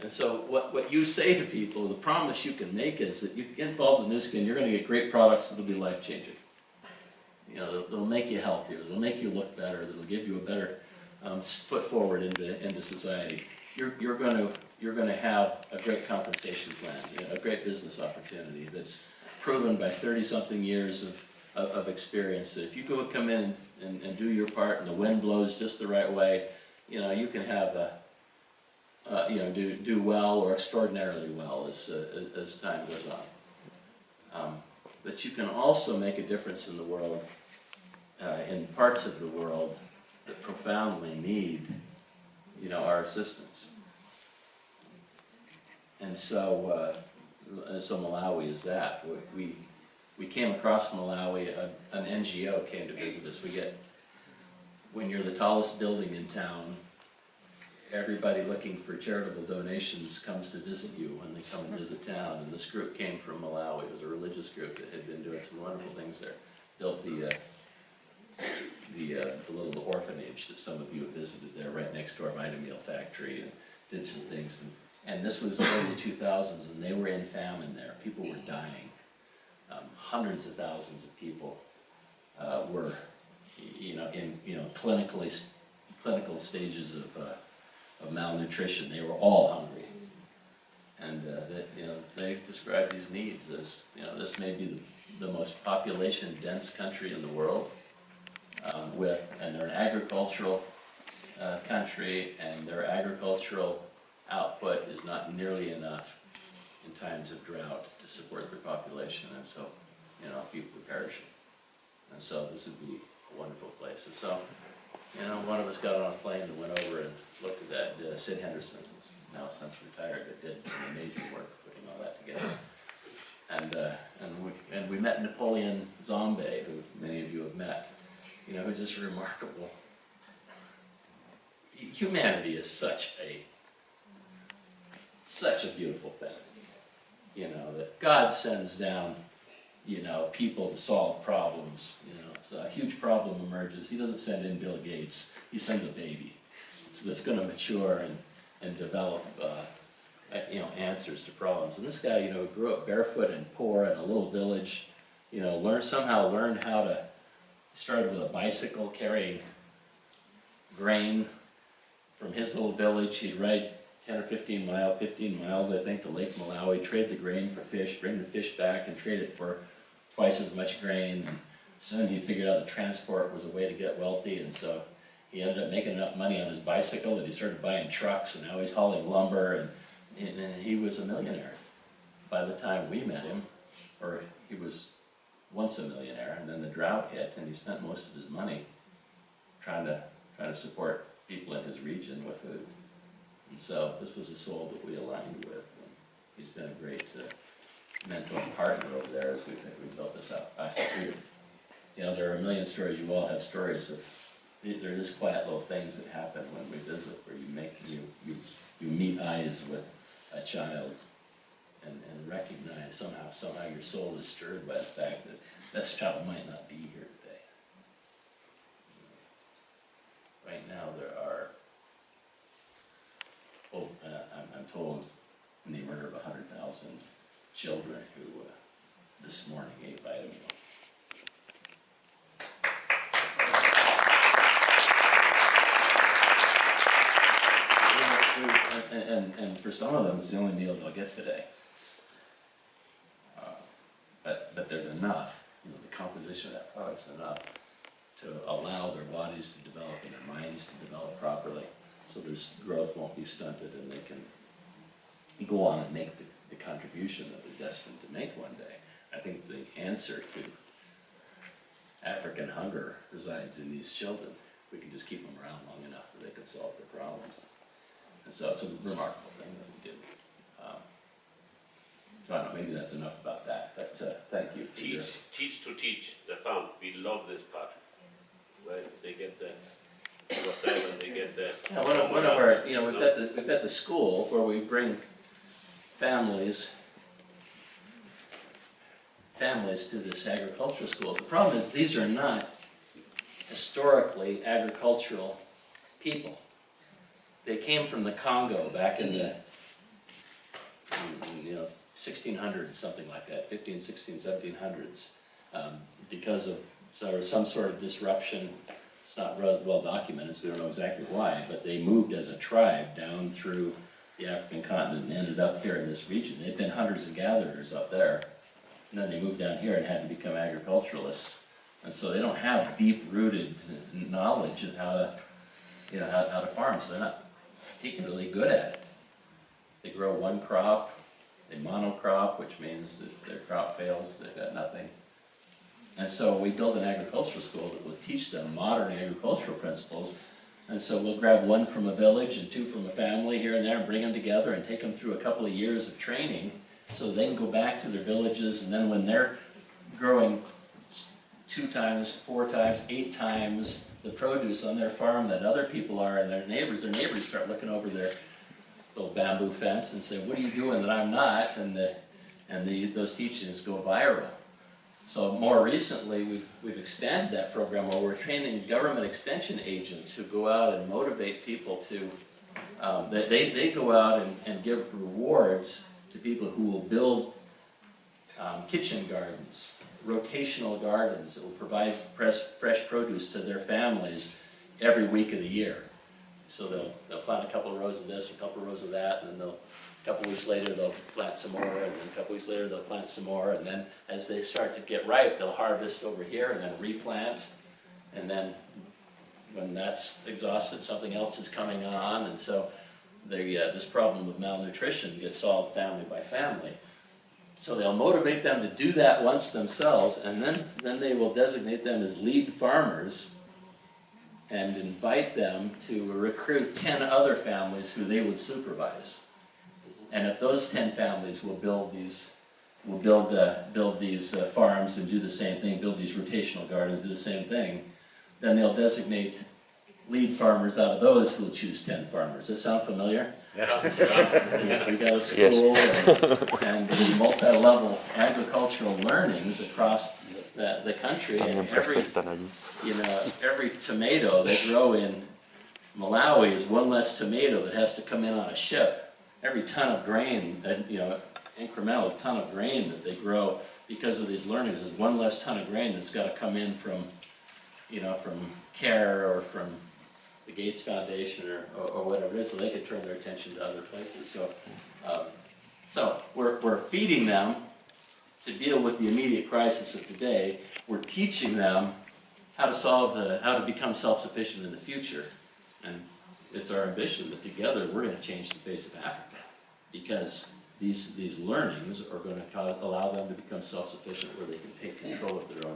And so what you say to people, the promise you can make is that you get involved in Nu Skin, you're going to get great products that'll be life-changing. You know, they'll make you healthier, they'll make you look better, they'll give you a better foot forward into society. You're going to have a great compensation plan, you know, a great business opportunity that's proven by 30-something years of experience. That if you come in and do your part, and the wind blows just the right way, you know, you can have you know, do well or extraordinarily well as time goes on. But you can also make a difference in the world, in parts of the world that profoundly need, you know, our assistance. And so Malawi is that. We came across Malawi, an NGO came to visit us. When you're the tallest building in town, everybody looking for charitable donations comes to visit you when they come and visit town. And this group came from Malawi. It was a religious group that had been doing some wonderful things there. Built the little orphanage that some of you have visited there, right next to our Vitameal factory, and did some things. And this was the early 2000s, and they were in famine there. People were dying. Hundreds of thousands of people were, in clinical stages of malnutrition. They were all hungry, and they described these needs as, this may be the most population-dense country in the world, and they're an agricultural country, and their agricultural output is not nearly enough in times of drought to support their population, and so, people are perishing. And so this would be a wonderful place. And so, one of us got on a plane and went over and looked at that. Sid Henderson, who's now since retired, but did some amazing work putting all that together. And we met Napoleon Zombe, who many of you have met. Who's this remarkable. Humanity is such a beautiful thing. That God sends down, people to solve problems. So a huge problem emerges. He doesn't send in Bill Gates. He sends a baby that's going to mature and develop, answers to problems. And this guy, grew up barefoot and poor in a little village. Somehow learned how to. Started with a bicycle carrying grain from his little village. He'd ride 10 or 15 miles, I think, to Lake Malawi, trade the grain for fish, bring the fish back and trade it for twice as much grain. And soon he figured out that transport was a way to get wealthy, and so he ended up making enough money on his bicycle that he started buying trucks, and now he's hauling lumber, and he was a millionaire by the time we met him, or he was once a millionaire, and then the drought hit, and he spent most of his money trying to support people in his region with food. And so this was a soul that we aligned with, and he's been a great mentor and partner over there as we built this up. There are a million stories. You all have stories of. There are just quiet little things that happen when we visit, where you meet eyes with a child, and recognize somehow your soul is stirred by the fact that this child might not be here today. Right now there are, I'm told, in the order of 100,000 children who this morning ate Vitameal. And for some of them, it's the only meal they'll get today. But there's enough, the composition of that product's enough to allow their bodies to develop and their minds to develop properly, so their growth won't be stunted, and they can go on and make the contribution that they're destined to make one day. I think the answer to African hunger resides in these children. We can just keep them around long enough that they can solve their problems. And so it's a remarkable thing that we do. So I don't know, maybe that's enough about that, but thank you. Teach to teach, the found. We love this part. Where they get the and they get the. Yeah, one of our, we've got the school where we bring families to this agricultural school. The problem is these are not historically agricultural people. They came from the Congo back in the 1600s, something like that, 15, 16, 1700s. Because of some sort of disruption, it's not well documented, so we don't know exactly why, but they moved as a tribe down through the African continent and ended up here in this region. They'd been hunters and gatherers up there, and then they moved down here and had to become agriculturalists. And so they don't have deep-rooted knowledge of how to farm, so they're not particularly good at it. They grow one crop, they monocrop, which means that their crop fails, they've got nothing. And so we built an agricultural school that will teach them modern agricultural principles. And so we'll grab one from a village and two from a family here and there and bring them together and take them through a couple of years of training so they can go back to their villages, and then when they're growing 2 times, 4 times, 8 times the produce on their farm that other people are and their neighbors start looking over their little bamboo fence and say, what are you doing that I'm not? And those teachings go viral. So more recently, we've expanded that program where we're training government extension agents who go out and motivate people to, they go out and give rewards to people who will build kitchen gardens, rotational gardens that will provide fresh produce to their families every week of the year. So they'll plant a couple of rows of this, a couple of rows of that, and then a couple of weeks later they'll plant some more, and then a couple of weeks later they'll plant some more, and then as they start to get ripe, they'll harvest over here and then replant, and then when that's exhausted, something else is coming on, and so this problem of malnutrition gets solved family by family. So they'll motivate them to do that once themselves, and then they will designate them as lead farmers and invite them to recruit 10 other families who they would supervise. And if those 10 families will build these farms and do the same thing, build these rotational gardens, do the same thing, then they'll designate lead farmers out of those who will choose 10 farmers. Does that sound familiar? Yeah. We got a school and the multi-level agricultural learnings across the country, and every tomato they grow in Malawi is one less tomato that has to come in on a ship. Every ton of grain, incremental ton of grain that they grow because of these learnings is one less ton of grain that's got to come in from CARE or from the Gates Foundation or whatever it is, so they could turn their attention to other places. So we're feeding them to deal with the immediate crisis of today. We're teaching them how to become self-sufficient in the future. And it's our ambition that together we're going to change the face of Africa, because these learnings are going to allow them to become self-sufficient where they can take control of their own